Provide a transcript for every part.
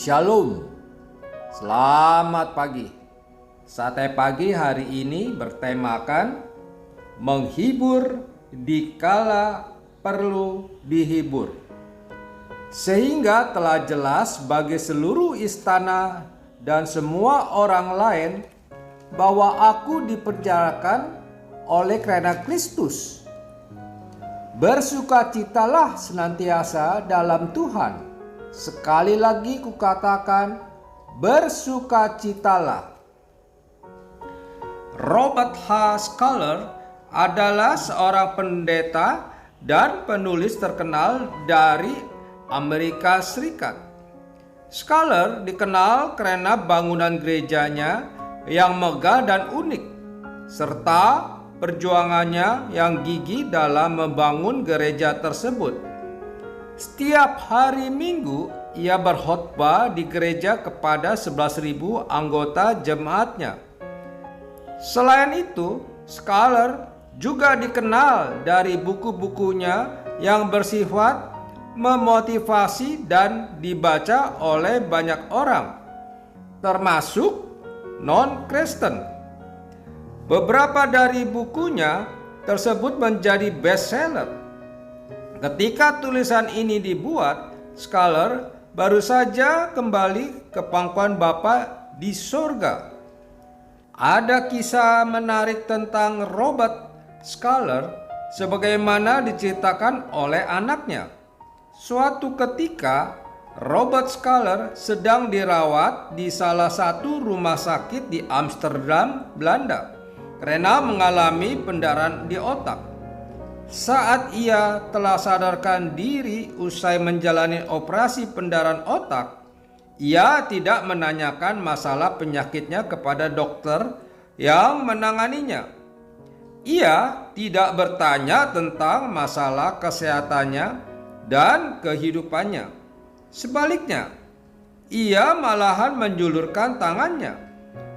Shalom, selamat pagi. Sate pagi hari ini bertemakan menghibur dikala perlu dihibur. Sehingga telah jelas bagi seluruh istana dan semua orang lain bahwa aku dipenjarakan oleh karena Kristus. Bersukacitalah senantiasa dalam Tuhan. Sekali lagi kukatakan, bersukacitalah. Robert H. Schuller adalah seorang pendeta dan penulis terkenal dari Amerika Serikat. Schuller dikenal karena bangunan gerejanya yang megah dan unik, serta perjuangannya yang gigih dalam membangun gereja tersebut. Setiap hari Minggu, ia berkhotbah di gereja kepada 11.000 anggota jemaatnya. Selain itu, Schuller juga dikenal dari buku-bukunya yang bersifat memotivasi dan dibaca oleh banyak orang, termasuk non-Kristen. Beberapa dari bukunya tersebut menjadi bestseller. Ketika tulisan ini dibuat, Schuller baru saja kembali ke pangkuan Bapa di surga. Ada kisah menarik tentang Robert Schuller sebagaimana diceritakan oleh anaknya. Suatu ketika, Robert Schuller sedang dirawat di salah satu rumah sakit di Amsterdam, Belanda, karena mengalami pendarahan di otak. Saat ia telah sadarkan diri usai menjalani operasi pendarahan otak, ia tidak menanyakan masalah penyakitnya kepada dokter yang menanganinya. Ia tidak bertanya tentang masalah kesehatannya dan kehidupannya. Sebaliknya, ia malahan menjulurkan tangannya,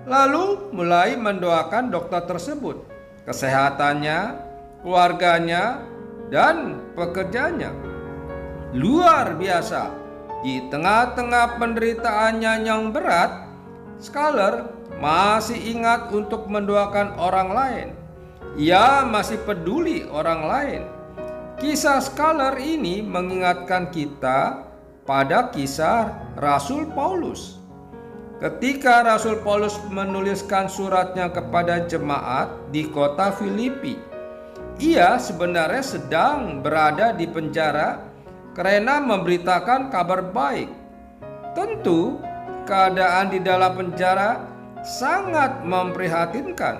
lalu mulai mendoakan dokter tersebut, kesehatannya, keluarganya, dan pekerjaannya. Luar biasa, di tengah-tengah penderitaannya yang berat, Schuller masih ingat untuk mendoakan orang lain. Ia masih peduli orang lain. Kisah Schuller ini mengingatkan kita pada kisah Rasul Paulus. Ketika Rasul Paulus menuliskan suratnya kepada jemaat di kota Filipi, ia sebenarnya sedang berada di penjara karena memberitakan kabar baik. Tentu, keadaan di dalam penjara sangat memprihatinkan,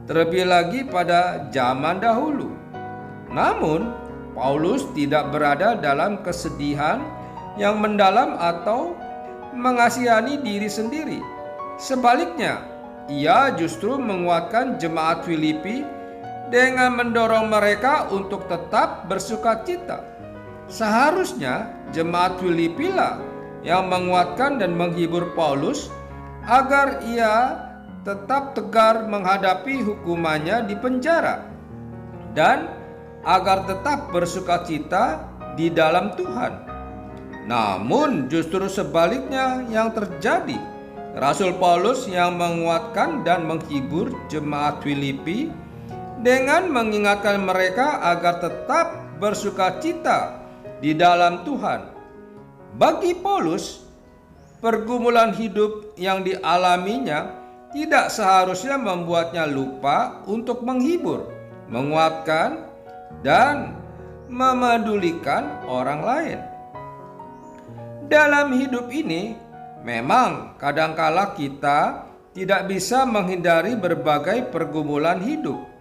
terlebih lagi pada zaman dahulu. Namun, Paulus tidak berada dalam kesedihan yang mendalam atau mengasihani diri sendiri. Sebaliknya, ia justru menguatkan jemaat Filipi dengan mendorong mereka untuk tetap bersukacita. Seharusnya jemaat Filipi lah yang menguatkan dan menghibur Paulus agar ia tetap tegar menghadapi hukumannya di penjara dan agar tetap bersukacita di dalam Tuhan. Namun justru sebaliknya yang terjadi. Rasul Paulus yang menguatkan dan menghibur jemaat Filipi dengan mengingatkan mereka agar tetap bersukacita di dalam Tuhan. Bagi Paulus, pergumulan hidup yang dialaminya tidak seharusnya membuatnya lupa untuk menghibur, menguatkan, dan memedulikan orang lain. Dalam hidup ini, memang kadangkala kita tidak bisa menghindari berbagai pergumulan hidup.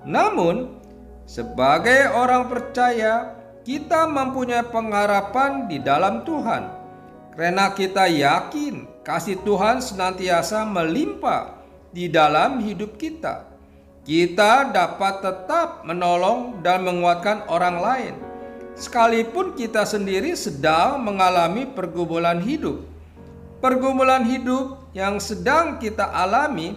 Namun, sebagai orang percaya, kita mempunyai pengharapan di dalam Tuhan. Karena kita yakin kasih Tuhan senantiasa melimpah di dalam hidup kita. Kita dapat tetap menolong dan menguatkan orang lain, sekalipun kita sendiri sedang mengalami pergumulan hidup. Pergumulan hidup yang sedang kita alami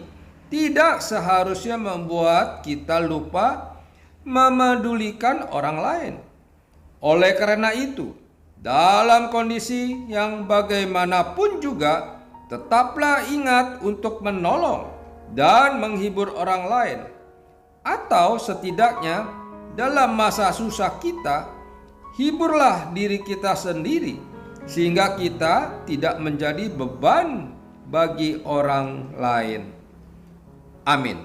tidak seharusnya membuat kita lupa memedulikan orang lain. Oleh karena itu, Dalam kondisi yang bagaimanapun juga, tetaplah ingat untuk menolong dan menghibur orang lain. Atau setidaknya dalam masa susah kita, hiburlah diri kita sendiri sehingga kita tidak menjadi beban bagi orang lain. Amin.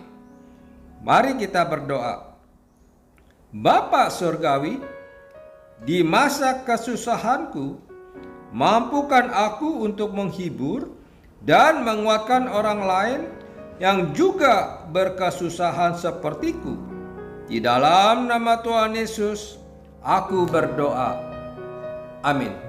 Mari kita berdoa. Bapa Surgawi, di masa kesusahanku, mampukan aku untuk menghibur dan menguatkan orang lain yang juga berkesusahan sepertiku. Di dalam nama Tuhan Yesus, aku berdoa. Amin.